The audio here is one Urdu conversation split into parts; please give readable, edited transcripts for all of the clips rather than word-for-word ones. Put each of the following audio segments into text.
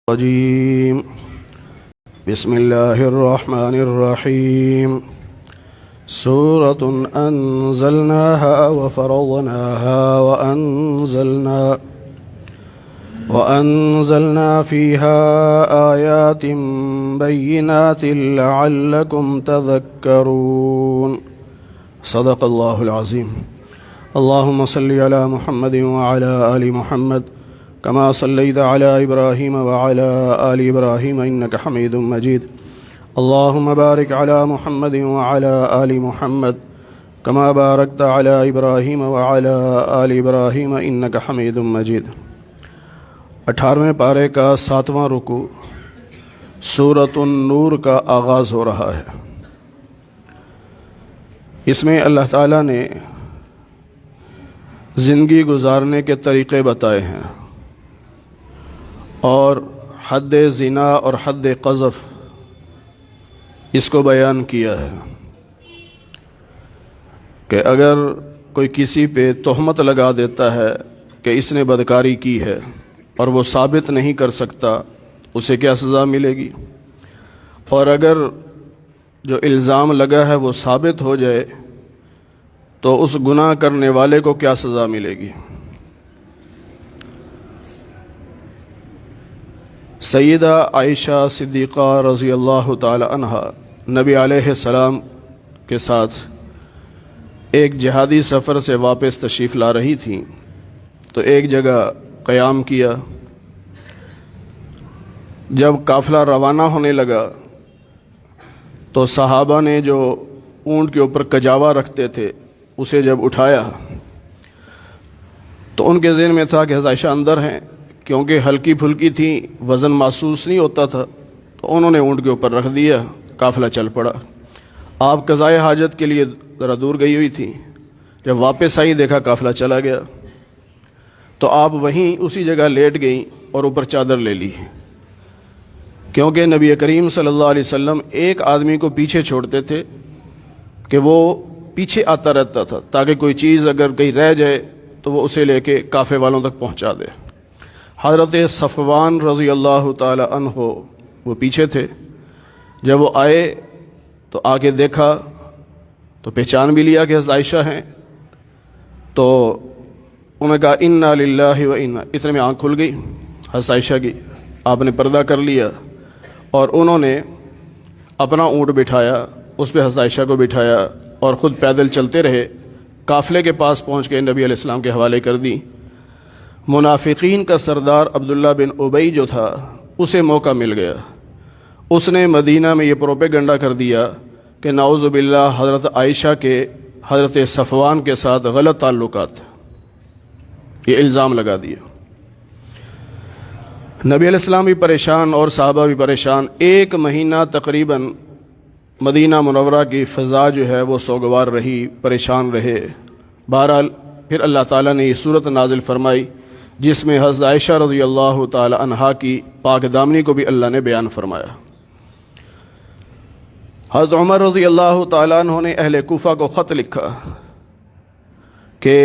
الرجيم بسم الله الرحمن الرحيم سورة أنزلناها وفرضناها وأنزلنا فيها آيات بينات لعلكم تذكرون صدق الله العظيم اللهم صل على محمد وعلى آل محمد كما صليت على إبراهيم وعلى آل إبراهيم إنك حميد مجيد اللهم بارك على محمد وعلى آل محمد كما باركت على إبراهيم وعلى آل إبراهيم إنك حميد مجيد 18ویں پارے کا 7واں رکوع سورۃ النور کا آغاز ہو رہا ہے۔ اس میں اللہ تعالیٰ نے زندگی گزارنے کے طریقے بتائے ہیں اور حد زنا اور حد قذف اس کو بیان کیا ہے کہ اگر کوئی کسی پہ تہمت لگا دیتا ہے کہ اس نے بدکاری کی ہے اور وہ ثابت نہیں کر سکتا اسے کیا سزا ملے گی، اور اگر جو الزام لگا ہے وہ ثابت ہو جائے تو اس گناہ کرنے والے کو کیا سزا ملے گی۔ سیدہ عائشہ صدیقہ رضی اللہ تعالی عنہا نبی علیہ السلام کے ساتھ ایک جہادی سفر سے واپس تشریف لا رہی تھیں تو ایک جگہ قیام کیا۔ جب قافلہ روانہ ہونے لگا تو صحابہ نے جو اونٹ کے اوپر کجاوا رکھتے تھے اسے جب اٹھایا تو ان کے ذہن میں تھا کہ حضرت عائشہ اندر ہیں، کیونکہ ہلکی پھلکی تھی، وزن محسوس نہیں ہوتا تھا، تو انہوں نے اونٹ کے اوپر رکھ دیا، قافلہ چل پڑا۔ آپ قضائے حاجت کے لیے ذرا دور گئی ہوئی تھی، جب واپس آئی دیکھا قافلہ چلا گیا تو آپ وہیں اسی جگہ لیٹ گئیں اور اوپر چادر لے لی، کیونکہ نبی کریم صلی اللہ علیہ وسلم ایک آدمی کو پیچھے چھوڑتے تھے کہ وہ پیچھے آتا رہتا تھا تاکہ کوئی چیز اگر کہیں رہ جائے تو وہ اسے لے کے قافلے والوں تک پہنچا دے۔ حضرت صفوان رضی اللہ تعالی عنہ وہ پیچھے تھے، جب وہ آئے تو آگے دیکھا تو پہچان بھی لیا کہ حضرت عائشہ ہیں، تو انہوں نے کہا انا للہ و انا، اتنے میں آنکھ کھل گئی حضرت عائشہ کی، آپ نے پردہ کر لیا اور انہوں نے اپنا اونٹ بٹھایا، اس پہ حضرت عائشہ کو بٹھایا اور خود پیدل چلتے رہے، قافلے کے پاس پہنچ کے نبی علیہ السلام کے حوالے کر دی۔ منافقین کا سردار عبداللہ بن ابی جو تھا اسے موقع مل گیا، اس نے مدینہ میں یہ پروپیگنڈا کر دیا کہ نعوذ باللہ حضرت عائشہ کے حضرت صفوان کے ساتھ غلط تعلقات، یہ الزام لگا دیا۔ نبی علیہ السلام بھی پریشان اور صحابہ بھی پریشان، ایک مہینہ تقریباً مدینہ منورہ کی فضا جو ہے وہ سوگوار رہی، پریشان رہے۔ بہرحال پھر اللہ تعالیٰ نے یہ صورت نازل فرمائی جس میں حضرت عائشہ رضی اللہ تعالی عنہا کی پاک دامنی کو بھی اللہ نے بیان فرمایا۔ حضرت عمر رضی اللہ تعالی عنہ نے اہل کوفہ کو خط لکھا کہ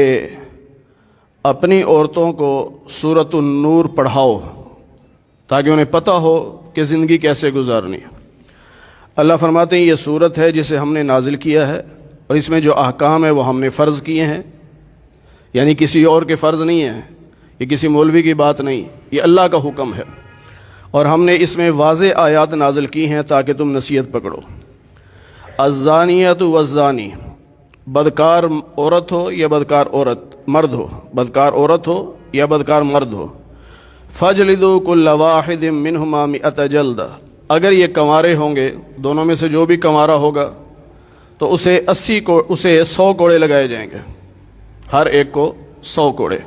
اپنی عورتوں کو سورۃ النور پڑھاؤ تاکہ انہیں پتہ ہو کہ زندگی کیسے گزارنی ہے۔ اللہ فرماتے ہیں یہ صورت ہے جسے ہم نے نازل کیا ہے اور اس میں جو احکام ہے وہ ہم نے فرض کیے ہیں، یعنی کسی اور کے فرض نہیں ہے، یہ کسی مولوی کی بات نہیں، یہ اللہ کا حکم ہے، اور ہم نے اس میں واضح آیات نازل کی ہیں تاکہ تم نصیحت پکڑو۔ الزانیۃ والزانی، بدکار عورت ہو یا بدکار عورت مرد ہو، بدکار عورت ہو یا بدکار مرد ہو، فجلدوا کل واحد منہما مئۃ جلدہ، اگر یہ کنوارے ہوں گے، دونوں میں سے جو بھی کنوارا ہوگا تو اسے 100 کوڑے لگائے جائیں گے، ہر ایک کو 100 کوڑے۔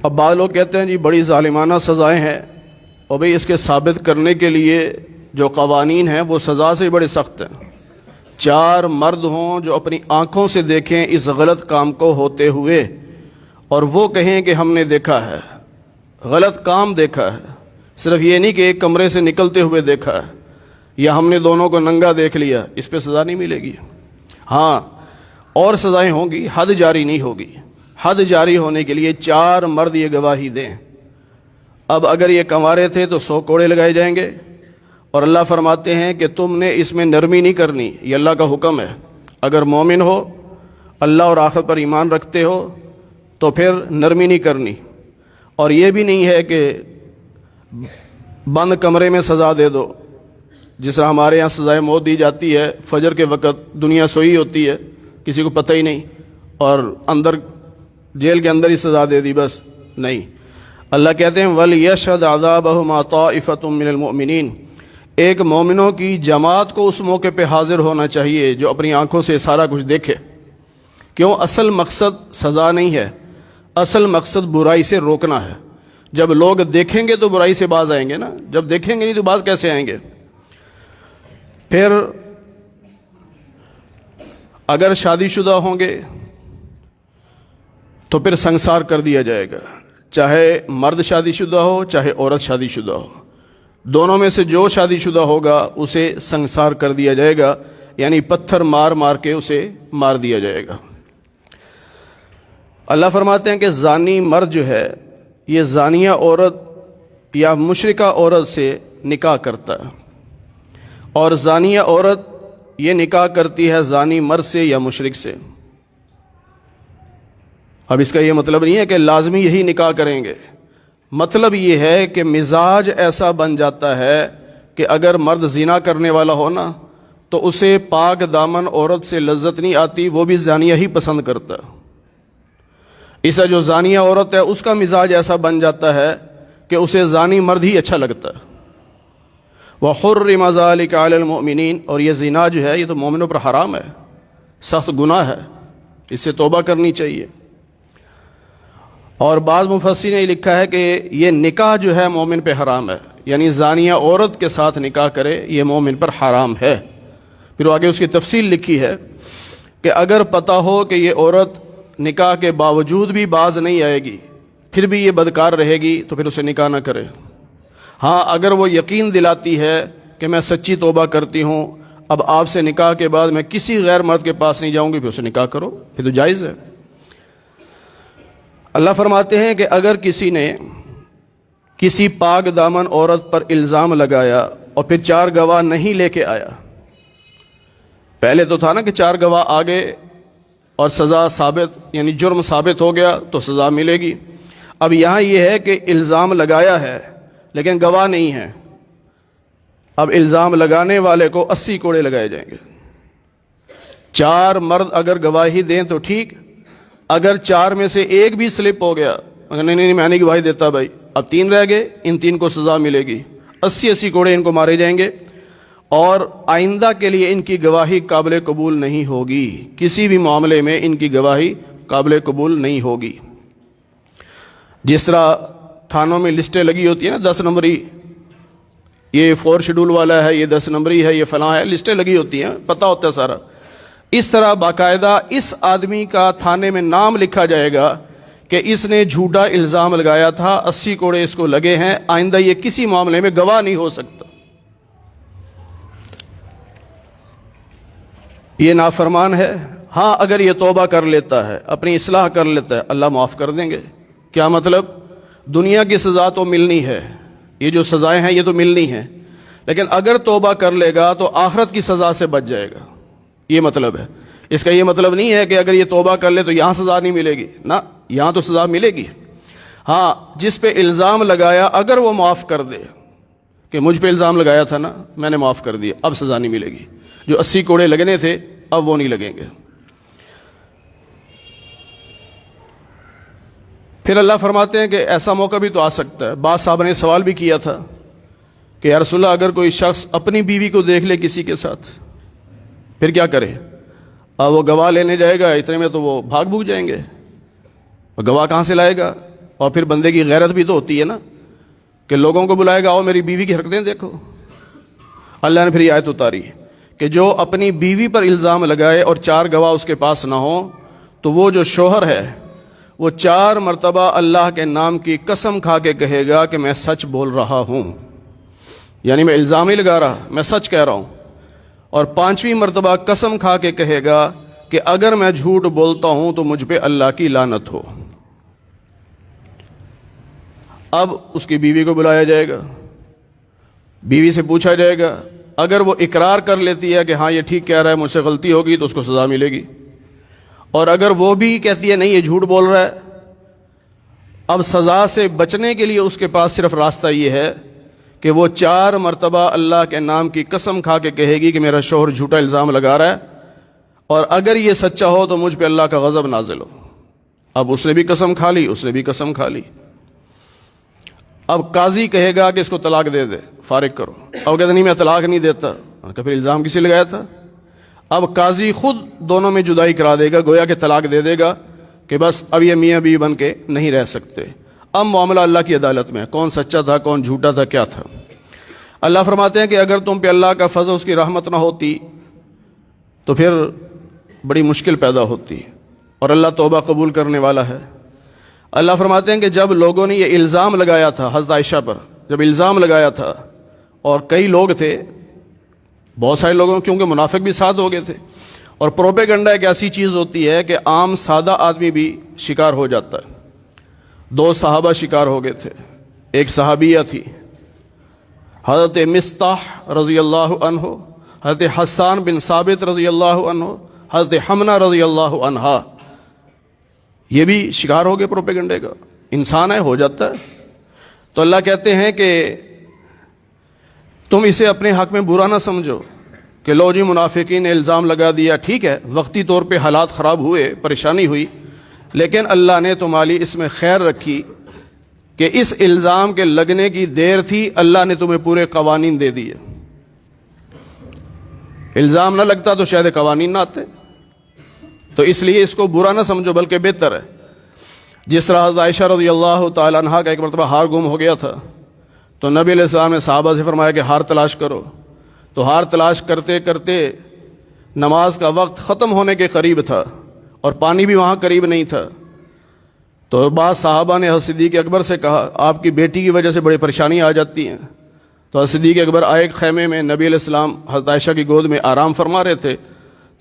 اب بعض لوگ کہتے ہیں جی بڑی ظالمانہ سزائیں ہیں، اور بھئی اس کے ثابت کرنے کے لیے جو قوانین ہیں وہ سزا سے بڑے سخت ہیں۔ 4 مرد ہوں جو اپنی آنکھوں سے دیکھیں اس غلط کام کو ہوتے ہوئے اور وہ کہیں کہ ہم نے دیکھا ہے، غلط کام دیکھا ہے، صرف یہ نہیں کہ ایک کمرے سے نکلتے ہوئے دیکھا ہے یا ہم نے دونوں کو ننگا دیکھ لیا، اس پہ سزا نہیں ملے گی۔ ہاں اور سزائیں ہوں گی، حد جاری نہیں ہوگی۔ حد جاری ہونے کے لیے 4 مرد یہ گواہی دیں اب اگر یہ کنوارے تھے تو 100 کوڑے لگائے جائیں گے، اور اللہ فرماتے ہیں کہ تم نے اس میں نرمی نہیں کرنی، یہ اللہ کا حکم ہے۔ اگر مومن ہو، اللہ اور آخرت پر ایمان رکھتے ہو، تو پھر نرمی نہیں کرنی۔ اور یہ بھی نہیں ہے کہ بند کمرے میں سزا دے دو، جس طرح ہمارے یہاں سزائے موت دی جاتی ہے، فجر کے وقت دنیا سوئی ہوتی ہے، کسی کو پتہ ہی نہیں، اور اندر جیل کے اندر ہی سزا دے دی، بس نہیں۔ اللہ کہتے ہیں وَلْيَشْهَدْ عَذَابَهُمَا طَائِفَةٌ مِّنَ الْمُؤْمِنِينَ، ایک مومنوں کی جماعت کو اس موقع پہ حاضر ہونا چاہیے جو اپنی آنکھوں سے سارا کچھ دیکھے۔ کیوں؟ اصل مقصد سزا نہیں ہے، اصل مقصد برائی سے روکنا ہے۔ جب لوگ دیکھیں گے تو برائی سے باز آئیں گے نا، جب دیکھیں گے نہیں تو باز کیسے آئیں گے؟ پھر اگر شادی شدہ ہوں گے تو پھر سنسار کر دیا جائے گا، چاہے مرد شادی شدہ ہو چاہے عورت شادی شدہ ہو، دونوں میں سے جو شادی شدہ ہوگا اسے سنسار کر دیا جائے گا، یعنی پتھر مار مار کے اسے مار دیا جائے گا۔ اللہ فرماتے ہیں کہ زانی مرد جو ہے یہ زانیہ عورت یا مشرکہ عورت سے نکاح کرتا ہے، اور زانیہ عورت یہ نکاح کرتی ہے زانی مرد سے یا مشرک سے۔ اب اس کا یہ مطلب نہیں ہے کہ لازمی یہی نکاح کریں گے، مطلب یہ ہے کہ مزاج ایسا بن جاتا ہے کہ اگر مرد زنا کرنے والا ہو نا تو اسے پاک دامن عورت سے لذت نہیں آتی، وہ بھی زانیہ ہی پسند کرتا ہے۔ اسے جو زانیہ عورت ہے اس کا مزاج ایسا بن جاتا ہے کہ اسے زانی مرد ہی اچھا لگتا ہے۔ وَحُرِّمَ ذَلِكَ عَلَى الْمُؤْمِنِينَ، اور یہ زنا جو ہے یہ تو مومنوں پر حرام ہے، سخت گناہ ہے، اس سے توبہ کرنی چاہیے۔ اور بعض مفسرین نے لکھا ہے کہ یہ نکاح جو ہے مومن پہ حرام ہے، یعنی زانیہ عورت کے ساتھ نکاح کرے یہ مومن پر حرام ہے۔ پھر آگے اس کی تفصیل لکھی ہے کہ اگر پتہ ہو کہ یہ عورت نکاح کے باوجود بھی باز نہیں آئے گی، پھر بھی یہ بدکار رہے گی، تو پھر اسے نکاح نہ کرے۔ ہاں اگر وہ یقین دلاتی ہے کہ میں سچی توبہ کرتی ہوں، اب آپ سے نکاح کے بعد میں کسی غیر مرد کے پاس نہیں جاؤں گی، پھر اسے نکاح کرو، پھر تو جائز ہے۔ اللہ فرماتے ہیں کہ اگر کسی نے کسی پاک دامن عورت پر الزام لگایا اور پھر 4 گواہ نہیں لے کے آیا، پہلے تو تھا نا کہ 4 گواہ آگے اور سزا ثابت، یعنی جرم ثابت ہو گیا تو سزا ملے گی۔ اب یہاں یہ ہے کہ الزام لگایا ہے لیکن گواہ نہیں ہے، اب الزام لگانے والے کو 80 کوڑے لگائے جائیں گے۔ 4 مرد اگر گواہی دیں تو ٹھیک، اگر 4 میں سے ایک بھی سلپ ہو گیا، نہیں میں نہیں گواہی دیتا بھائی، اب 3 رہ گئے، ان 3 کو سزا ملے گی، 80 کوڑے ان کو مارے جائیں گے، اور آئندہ کے لیے ان کی گواہی قابل قبول نہیں ہوگی، کسی بھی معاملے میں ان کی گواہی قابل قبول نہیں ہوگی۔ جس طرح تھانوں میں لسٹیں لگی ہوتی ہیں نا، 10 نمبری، یہ 4 شیڈول والا ہے، یہ 10 نمبری ہے، یہ فلاں ہے، لسٹیں لگی ہوتی ہیں، پتہ ہوتا ہے سارا۔ اس طرح باقاعدہ اس آدمی کا تھانے میں نام لکھا جائے گا کہ اس نے جھوٹا الزام لگایا تھا، 80 کوڑے اس کو لگے ہیں، آئندہ یہ کسی معاملے میں گواہ نہیں ہو سکتا۔ یہ نافرمان ہے۔ ہاں اگر یہ توبہ کر لیتا ہے، اپنی اصلاح کر لیتا ہے، اللہ معاف کر دیں گے۔ کیا مطلب؟ دنیا کی سزا تو ملنی ہے، یہ جو سزائیں ہیں یہ تو ملنی ہیں، لیکن اگر توبہ کر لے گا تو آخرت کی سزا سے بچ جائے گا، یہ مطلب ہے۔ اس کا یہ مطلب نہیں ہے کہ اگر یہ توبہ کر لے تو یہاں سزا نہیں ملے گی، نہ، یہاں تو سزا ملے گی۔ ہاں جس پہ الزام لگایا اگر وہ معاف کر دے کہ مجھ پہ الزام لگایا تھا نا، میں نے معاف کر دیا، اب سزا نہیں ملے گی، جو 80 کوڑے لگنے تھے اب وہ نہیں لگیں گے۔ پھر اللہ فرماتے ہیں کہ ایسا موقع بھی تو آ سکتا ہے۔ بعض صاحب نے سوال بھی کیا تھا کہ یا رسول اللہ اگر کوئی شخص اپنی بیوی کو دیکھ لے کسی کے ساتھ پھر کیا کرے؟ اب وہ گواہ لینے جائے گا، اتنے میں تو وہ بھاگ بھوگ جائیں گے، اور گواہ کہاں سے لائے گا؟ اور پھر بندے کی غیرت بھی تو ہوتی ہے نا کہ لوگوں کو بلائے گا، آؤ میری بیوی کی حرکتیں دیکھو۔ اللہ نے پھر یہ آیت اتاری کہ جو اپنی بیوی پر الزام لگائے اور 4 گواہ اس کے پاس نہ ہوں تو وہ جو شوہر ہے وہ 4 مرتبہ اللہ کے نام کی قسم کھا کے کہے گا کہ میں سچ بول رہا ہوں، یعنی میں الزام نہیں لگا رہا، میں سچ کہہ رہا ہوں، اور 5ویں مرتبہ قسم کھا کے کہے گا کہ اگر میں جھوٹ بولتا ہوں تو مجھ پہ اللہ کی لعنت ہو۔ اب اس کی بیوی کو بلایا جائے گا، بیوی سے پوچھا جائے گا، اگر وہ اقرار کر لیتی ہے کہ ہاں یہ ٹھیک کہہ رہا ہے، مجھ سے غلطی ہوگی، تو اس کو سزا ملے گی، اور اگر وہ بھی کہتی ہے نہیں یہ جھوٹ بول رہا ہے، اب سزا سے بچنے کے لیے اس کے پاس صرف راستہ یہ ہے کہ وہ 4 مرتبہ اللہ کے نام کی قسم کھا کے کہے گی کہ میرا شوہر جھوٹا الزام لگا رہا ہے، اور اگر یہ سچا ہو تو مجھ پہ اللہ کا غضب نازل ہو۔ اب اس نے بھی قسم کھا لی، اس نے بھی قسم کھا لی۔ اب قاضی کہے گا کہ اس کو طلاق دے دے، فارغ کرو۔ اب کہتے نہیں میں طلاق نہیں دیتا، کہ پھر الزام کسی لگایا تھا؟ اب قاضی خود دونوں میں جدائی کرا دے گا، گویا کہ طلاق دے دے گا کہ بس اب یہ میاں بیوی بن کے نہیں رہ سکتے۔ اب معاملہ اللہ کی عدالت میں ہے، کون سچا تھا کون جھوٹا تھا کیا تھا۔ اللہ فرماتے ہیں کہ اگر تم پہ اللہ کا فضل اس کی رحمت نہ ہوتی تو پھر بڑی مشکل پیدا ہوتی، اور اللہ توبہ قبول کرنے والا ہے۔ اللہ فرماتے ہیں کہ جب لوگوں نے یہ الزام لگایا تھا حضرت عائشہ پر، جب الزام لگایا تھا، اور کئی لوگ تھے، بہت سارے لوگوں، کیونکہ منافق بھی ساتھ ہو گئے تھے، اور پروپیگنڈا ایک ایسی چیز ہوتی ہے کہ عام سادہ آدمی بھی شکار ہو جاتا ہے۔ 2 صحابہ شکار ہو گئے تھے، ایک صحابیہ تھی حضرت مصطح رضی اللہ عنہ، حضرت حسان بن ثابت رضی اللہ عنہ، حضرت حمنہ رضی اللہ عنہا، یہ بھی شکار ہو گئے پروپیگنڈے کا۔ انسان ہے، ہو جاتا ہے۔ تو اللہ کہتے ہیں کہ تم اسے اپنے حق میں برا نہ سمجھو کہ لو جی منافقین نے الزام لگا دیا، ٹھیک ہے وقتی طور پہ حالات خراب ہوئے، پریشانی ہوئی، لیکن اللہ نے تمہاری اس میں خیر رکھی کہ اس الزام کے لگنے کی دیر تھی، اللہ نے تمہیں پورے قوانین دے دیے۔ الزام نہ لگتا تو شاید قوانین نہ آتے، تو اس لیے اس کو برا نہ سمجھو بلکہ بہتر ہے۔ جس طرح حضرت عائشہ رضی اللہ تعالی عنہا کا ایک مرتبہ ہار گم ہو گیا تھا، تو نبی علیہ السلام نے صحابہ سے فرمایا کہ ہار تلاش کرو، تو ہار تلاش کرتے کرتے نماز کا وقت ختم ہونے کے قریب تھا، اور پانی بھی وہاں قریب نہیں تھا، تو بعض صحابہ نے حضرت صدیق اکبر سے کہا آپ کی بیٹی کی وجہ سے بڑی پریشانیاں آ جاتی ہیں۔ تو حضرت صدیق اکبر آئے ایک خیمے میں، نبی علیہ السلام حضرت عائشہ کی گود میں آرام فرما رہے تھے،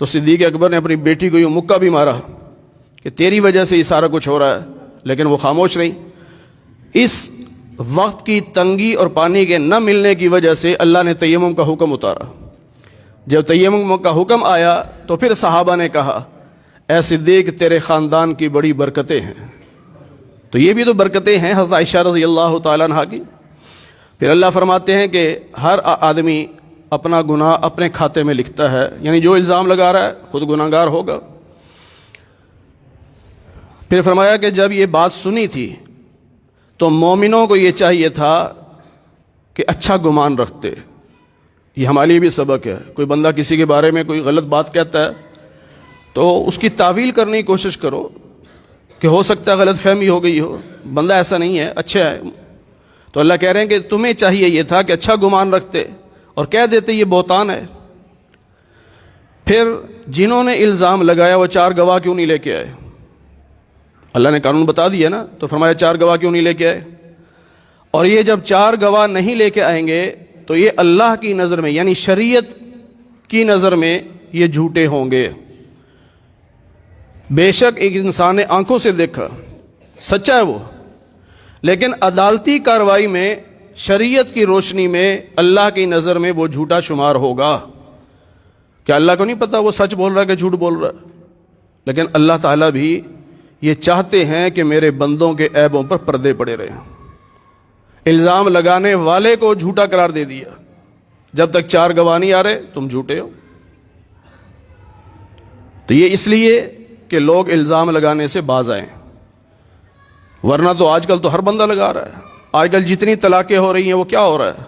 تو صدیق اکبر نے اپنی بیٹی کو یوں مکہ بھی مارا کہ تیری وجہ سے یہ سارا کچھ ہو رہا ہے، لیکن وہ خاموش رہی۔ اس وقت کی تنگی اور پانی کے نہ ملنے کی وجہ سے اللہ نے تیمم کا حکم اتارا۔ جب تیمم کا حکم آیا تو پھر صحابہ نے کہا اے صدیق تیرے خاندان کی بڑی برکتیں ہیں۔ تو یہ بھی تو برکتیں ہیں حضرت عائشہ رضی اللہ تعالیٰ عنہ کی۔ پھر اللہ فرماتے ہیں کہ ہر آدمی اپنا گناہ اپنے کھاتے میں لکھتا ہے، یعنی جو الزام لگا رہا ہے خود گناہ گار ہوگا۔ پھر فرمایا کہ جب یہ بات سنی تھی تو مومنوں کو یہ چاہیے تھا کہ اچھا گمان رکھتے۔ یہ ہمارے لیے بھی سبق ہے، کوئی بندہ کسی کے بارے میں کوئی غلط بات کہتا ہے تو اس کی تعویل کرنے کی کوشش کرو کہ ہو سکتا ہے غلط فہمی ہو گئی ہو، بندہ ایسا نہیں ہے، اچھا ہے۔ تو اللہ کہہ رہے ہیں کہ تمہیں چاہیے یہ تھا کہ اچھا گمان رکھتے اور کہہ دیتے یہ بہتان ہے۔ پھر جنہوں نے الزام لگایا وہ 4 گواہ کیوں نہیں لے کے آئے؟ اللہ نے قانون بتا دیا نا، تو فرمایا 4 گواہ کیوں نہیں لے کے آئے؟ اور یہ جب 4 گواہ نہیں لے کے آئیں گے تو یہ اللہ کی نظر میں یعنی شریعت کی نظر میں یہ جھوٹے ہوں گے۔ بے شک ایک انسان نے آنکھوں سے دیکھا، سچا ہے وہ، لیکن عدالتی کارروائی میں شریعت کی روشنی میں اللہ کی نظر میں وہ جھوٹا شمار ہوگا۔ کیا اللہ کو نہیں پتا وہ سچ بول رہا ہے کہ جھوٹ بول رہا ہے؟ لیکن اللہ تعالیٰ بھی یہ چاہتے ہیں کہ میرے بندوں کے عیبوں پر پردے پڑے رہیں۔ الزام لگانے والے کو جھوٹا قرار دے دیا، جب تک 4 گواہ نہیں آ رہے تم جھوٹے ہو۔ تو یہ اس لیے کہ لوگ الزام لگانے سے باز آئیں، ورنہ تو آج کل تو ہر بندہ لگا رہا ہے۔ آج کل جتنی طلاقیں ہو رہی ہیں وہ کیا ہو رہا ہے؟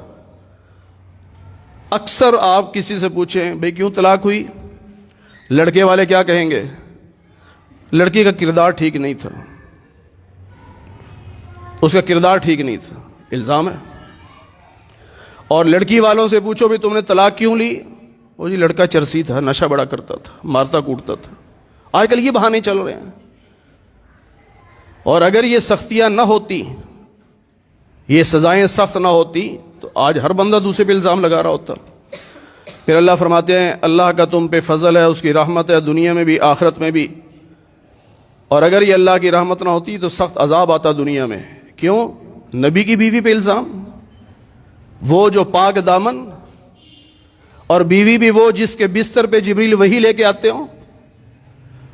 اکثر آپ کسی سے پوچھیں بھئی کیوں طلاق ہوئی، لڑکے والے کیا کہیں گے؟ لڑکی کا کردار ٹھیک نہیں تھا، اس کا کردار ٹھیک نہیں تھا، الزام ہے۔ اور لڑکی والوں سے پوچھو بھی تم نے طلاق کیوں لی؟ وہ جی لڑکا چرسی تھا، نشہ بڑا کرتا تھا، مارتا کوٹتا تھا۔ آج کل یہ بہانے چل رہے ہیں۔ اور اگر یہ سختیاں نہ ہوتی، یہ سزائیں سخت نہ ہوتی تو آج ہر بندہ دوسرے پہ الزام لگا رہا ہوتا۔ پھر اللہ فرماتے ہیں اللہ کا تم پہ فضل ہے، اس کی رحمت ہے دنیا میں بھی آخرت میں بھی، اور اگر یہ اللہ کی رحمت نہ ہوتی تو سخت عذاب آتا دنیا میں۔ کیوں؟ نبی کی بیوی پہ الزام، وہ جو پاک دامن، اور بیوی بھی وہ جس کے بستر پہ جبریل وحی لے کے آتے ہوں،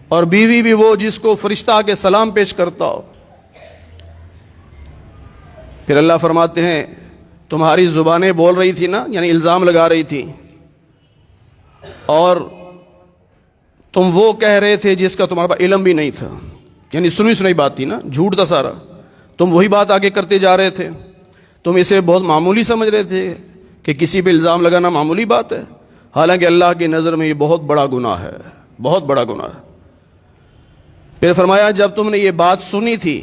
اور بیوی بھی وہ جس کو فرشتہ آ کے سلام پیش کرتا ہو۔ پھر اللہ فرماتے ہیں تمہاری زبانیں بول رہی تھی نا، یعنی الزام لگا رہی تھی، اور تم وہ کہہ رہے تھے جس کا تمہارے پاس علم بھی نہیں تھا، یعنی سنی سنائی بات تھی نا، جھوٹ تھا سارا، تم وہی بات آگے کرتے جا رہے تھے، تم اسے بہت معمولی سمجھ رہے تھے کہ کسی پہ الزام لگانا معمولی بات ہے، حالانکہ اللہ کی نظر میں یہ بہت بڑا گناہ ہے، بہت بڑا گناہ ہے۔ پھر فرمایا جب تم نے یہ بات سنی تھی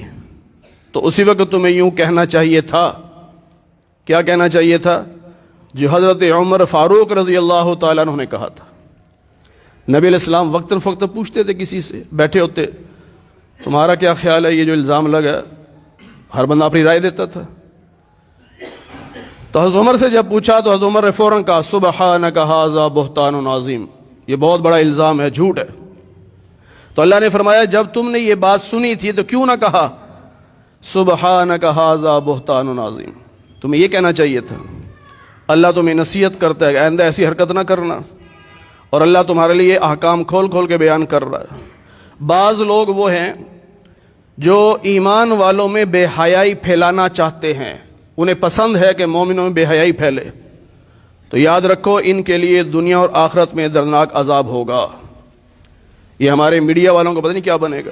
تو اسی وقت تمہیں یوں کہنا چاہیے تھا، کیا کہنا چاہیے تھا؟ جو حضرت عمر فاروق رضی اللہ تعالیٰ عنہ نے کہا تھا۔ نبی علیہ السلام وقتاً فوقتاً پوچھتے تھے کسی سے، بیٹھے ہوتے، تمہارا کیا خیال ہے یہ جو الزام لگا؟ ہر بندہ اپنی رائے دیتا تھا۔ تو حضرت عمر سے جب پوچھا تو حضرت عمر نے فوراً کہا سبحانک ھذا بہتان عظیم، یہ بہت بڑا الزام ہے، جھوٹ ہے۔ تو اللہ نے فرمایا جب تم نے یہ بات سنی تھی تو کیوں نہ کہا سبحانک ھذا بہتان عظیم، تمہیں یہ کہنا چاہیے تھا۔ اللہ تمہیں نصیحت کرتا ہے آئندہ ایسی حرکت نہ کرنا، اور اللہ تمہارے لیے احکام کھول کھول کے بیان کر رہا ہے۔ بعض لوگ وہ ہیں جو ایمان والوں میں بے حیائی پھیلانا چاہتے ہیں، انہیں پسند ہے کہ مومنوں میں بے حیائی پھیلے، تو یاد رکھو ان کے لیے دنیا اور آخرت میں دردناک عذاب ہوگا۔ یہ ہمارے میڈیا والوں کو پتہ نہیں کیا بنے گا،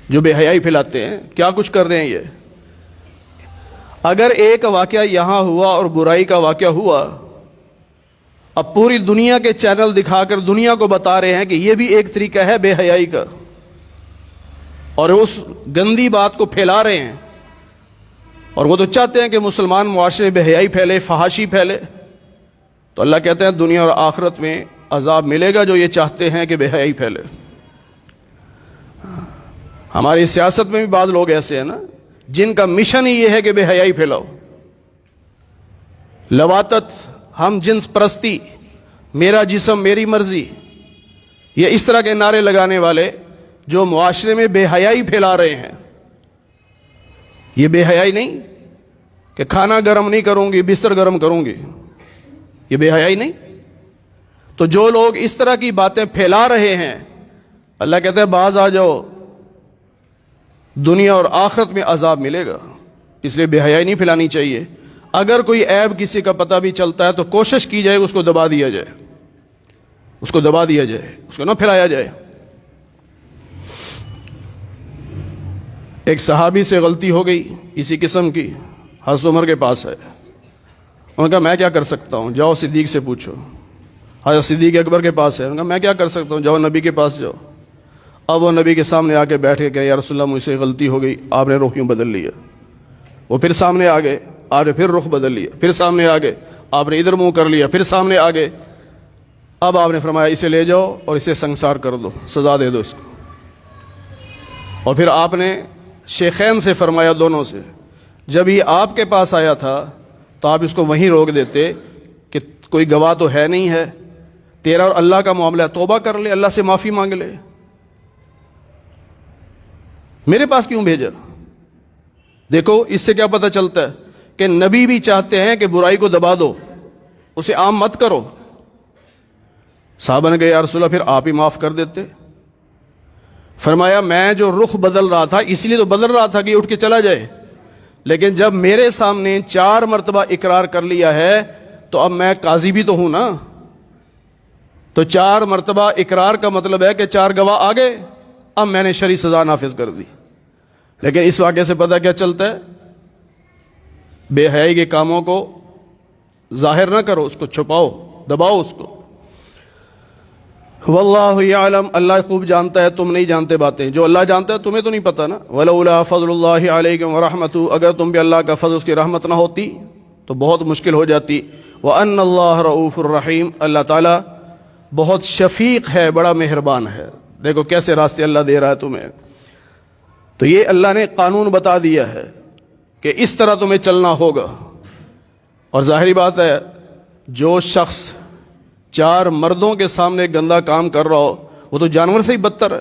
جو بے حیائی پھیلاتے ہیں، کیا کچھ کر رہے ہیں یہ۔ اگر ایک واقعہ یہاں ہوا اور برائی کا واقعہ ہوا، اب پوری دنیا کے چینل دکھا کر دنیا کو بتا رہے ہیں کہ یہ بھی ایک طریقہ ہے بے حیائی کا، اور اس گندی بات کو پھیلا رہے ہیں، اور وہ تو چاہتے ہیں کہ مسلمان معاشرے میں بے حیائی پھیلے، فحاشی پھیلے۔ تو اللہ کہتے ہیں دنیا اور آخرت میں عذاب ملے گا جو یہ چاہتے ہیں کہ بے حیائی پھیلے۔ ہماری سیاست میں بھی بعض لوگ ایسے ہیں نا جن کا مشن ہی یہ ہے کہ بے حیائی پھیلاؤ، لواطت، ہم جنس پرستی، میرا جسم میری مرضی، یہ اس طرح کے نعرے لگانے والے جو معاشرے میں بے حیائی پھیلا رہے ہیں۔ یہ بے حیائی نہیں کہ کھانا گرم نہیں کروں گی بستر گرم کروں گی، یہ بے حیائی نہیں۔ تو جو لوگ اس طرح کی باتیں پھیلا رہے ہیں، اللہ کہتا ہے باز آ جاؤ، دنیا اور آخرت میں عذاب ملے گا، اس لیے بے حیائی نہیں پھیلانی چاہیے۔ اگر کوئی عیب کسی کا پتہ بھی چلتا ہے تو کوشش کی جائے اس کو دبا دیا جائے، اس کو دبا دیا جائے، اس کو نہ پھیلایا جائے۔ ایک صحابی سے غلطی ہو گئی اسی قسم کی، حضرت عمر کے پاس ہے، انہوں نے کہا میں کیا کر سکتا ہوں، جاؤ صدیق سے پوچھو۔ حضرت صدیق اکبر کے پاس ہے، انہوں نے کہا میں کیا کر سکتا ہوں، جاؤ نبی کے پاس جاؤ۔ اب وہ نبی کے سامنے آ کے بیٹھ کے کہ یا رسول اللہ مجھ سے غلطی ہو گئی، آپ نے رخ یوں بدل لیا۔ وہ پھر سامنے آ گئے، آپ نے پھر رخ بدل لیا، پھر سامنے آ گئے، آپ نے ادھر منہ کر لیا، پھر سامنے آ گئے۔ اب آپ نے فرمایا اسے لے جاؤ اور اسے سنگسار کر دو، سزا دے دو اس کو۔ اور پھر آپ نے شیخین سے فرمایا، دونوں سے، جب یہ آپ کے پاس آیا تھا تو آپ اس کو وہیں روک دیتے کہ کوئی گواہ تو ہے نہیں ہے، تیرا اور اللہ کا معاملہ ہے، توبہ کر لے، اللہ سے معافی مانگ لے، میرے پاس کیوں بھیجا؟ دیکھو اس سے کیا پتہ چلتا ہے کہ نبی بھی چاہتے ہیں کہ برائی کو دبا دو، اسے عام مت کرو۔ صحابہ نے کہا یا رسول اللہ پھر آپ ہی معاف کر دیتے۔ فرمایا میں جو رخ بدل رہا تھا اس لیے تو بدل رہا تھا کہ یہ اٹھ کے چلا جائے، لیکن جب میرے سامنے 4 مرتبہ اقرار کر لیا ہے تو اب میں قاضی بھی تو ہوں نا، تو 4 مرتبہ اقرار کا مطلب ہے کہ 4 گواہ آ گئے، اب میں نے شرعی سزا نافذ کر دی۔ لیکن اس واقعے سے پتہ کیا چلتا ہے؟ بے حیائی کے کاموں کو ظاہر نہ کرو، اس کو چھپاؤ، دباؤ اس کو۔ واللہ یعلم، اللہ خوب جانتا ہے، تم نہیں جانتے باتیں، جو اللہ جانتا ہے تمہیں تو نہیں پتہ نا۔ ولولا فضل اللہ علیکم ورحمتہ، اگر تم پہ اللہ کا فضل، اس کی رحمت نہ ہوتی تو بہت مشکل ہو جاتی۔ وان اللہ رؤوف الرحیم، اللہ تعالیٰ بہت شفیق ہے، بڑا مہربان ہے۔ دیکھو کیسے راستے اللہ دے رہا ہے تمہیں۔ تو یہ اللہ نے قانون بتا دیا ہے کہ اس طرح تمہیں چلنا ہوگا۔ اور ظاہری بات ہے جو شخص 4 مردوں کے سامنے گندا کام کر رہا ہو وہ تو جانور سے ہی بدتر ہے۔